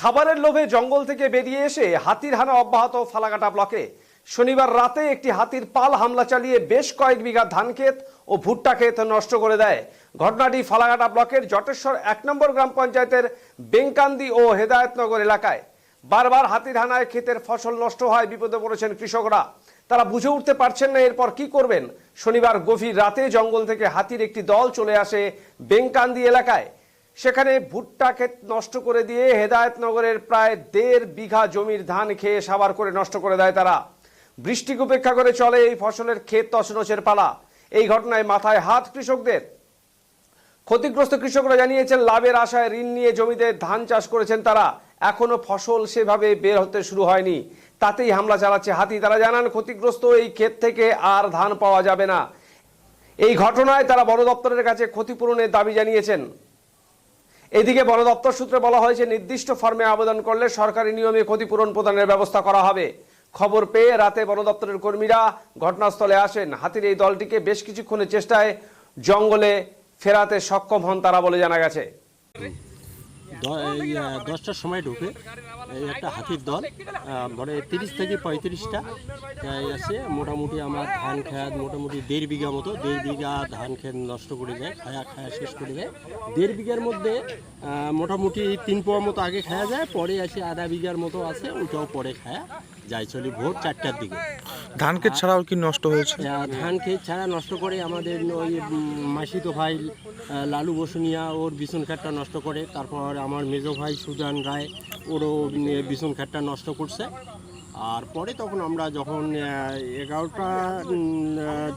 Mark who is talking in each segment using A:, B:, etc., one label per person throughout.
A: খাবারের লোভে জঙ্গল থেকে বেরিয়ে এসে হাতির হানা অব্যাহত ফালাকাটা ব্লকে। শনিবার রাতে একটি হাতির পাল হামলা চালিয়ে বেশ কয়েক বিঘা ধান ক্ষেত ও ভুট্টা ক্ষেত নষ্ট করে দেয়। ঘটনাটি ফালাকাটা ব্লকের জটেশ্বর ১ নম্বর গ্রাম পঞ্চায়েতের বেঙ্কান্দি ও হেদায়েতনগর এলাকায়। বারবার হাতির হানায় ক্ষেতের ফসল নষ্ট হয়, বিপদে পড়েছেন কৃষকরা। তারা বুঝে উঠতে পারছেন না এরপর কি করবেন। শনিবার গভীর রাতে জঙ্গল থেকে হাতির একটি দল চলে আসে বেঙ্কান্দি এলাকায়। সেখানে ভুট্টা ক্ষেত নষ্ট করে দিয়ে হেদায়েতনগরের প্রায় ১.৫ বিঘা জমির ধান খেয়ে সাবার করে নষ্ট করে দেয় তারা। বৃষ্টিকে উপেক্ষা করে চলে এই ফসলের ক্ষেত তছনছের পালা। এই ঘটনায় মাথায় হাত কৃষকদের। ক্ষতিগ্রস্ত কৃষকরা জানিয়েছেন, লাভের আশায় ঋণ নিয়ে জমিতে ধান চাষ করেছেন তারা। এখনো ফসল সেভাবে বের হতে শুরু হয়নি, তাতেই হামলা চালাচ্ছে হাতি। তারা জানান, ক্ষতিগ্রস্ত এই ক্ষেত থেকে আর ধান পাওয়া যাবে না। এই ঘটনায় তারা বন দপ্তরের কাছে ক্ষতিপূরণের দাবি জানিয়েছেন। এদিকে বন দপ্তর সূত্রে বলা হয়েছে, নির্দিষ্ট ফর্মে আবেদন করলে সরকারি নিয়মে ক্ষতিপূরণ প্রদানের ব্যবস্থা করা হবে। খবর পেয়ে রাতে বন দপ্তরের কর্মীরা ঘটনাস্থলে আসেন। হাতির এই দলটিকে বেশ কিছুক্ষণের চেষ্টায় জঙ্গলে ফেরাতে সক্ষম হন তারা বলে জানা গেছে।
B: 10টার সময় ঢুকে এই একটা হাতির দল মানে 30 থেকে 35টা আছে। মোটামুটি আমার ধান খেত মোটামুটি 1.5 বিঘা মতো, 1.5 বিঘা ধান খেত নষ্ট করে দেয়, খায়া শেষ করে দেয়। 1.5 বিঘার মধ্যে মোটামুটি 3 পোয়া মতো আগে খাওয়া যায়, পরে আসে আধা বিঘার মতো আছে, ওটাও পরে খায়া যায়। চলি ভোর 4টার দিকে।
C: ধান ক্ষেত ছাড়াও কি নষ্ট হয়েছে?
B: ধান ক্ষেত ছাড়া নষ্ট করে আমাদের ওই মাসিতো ভাই লালু বসুনিয়া ওর বিছন খাটটা নষ্ট করে। তারপর আমার মেজো ভাই সুজান রায় ওরও বিছন খাটটা নষ্ট করছে। আর পরে তখন আমরা যখন 11টা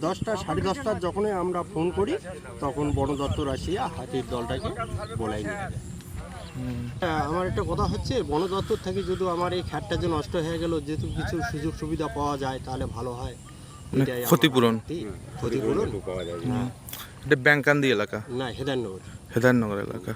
B: 10টা 10:30 যখনই আমরা ফোন করি, তখন বন দপ্তর আসিয়া হাতির দলটাকে বলাই নিয়ে যায়। আমার একটা কথা হচ্ছে, বন দপ্তর থেকে যদি আমার এই খাটটা যে নষ্ট হয়ে গেল, যেহেতু কিছু সুযোগ সুবিধা পাওয়া যায় তাহলে ভালো হয়।
C: ক্ষতিপূরণ
B: পাওয়া যায়।
C: এটা বেঙ্কান্দি এলাকা
B: না, হেদায়েতনগর
C: এলাকা।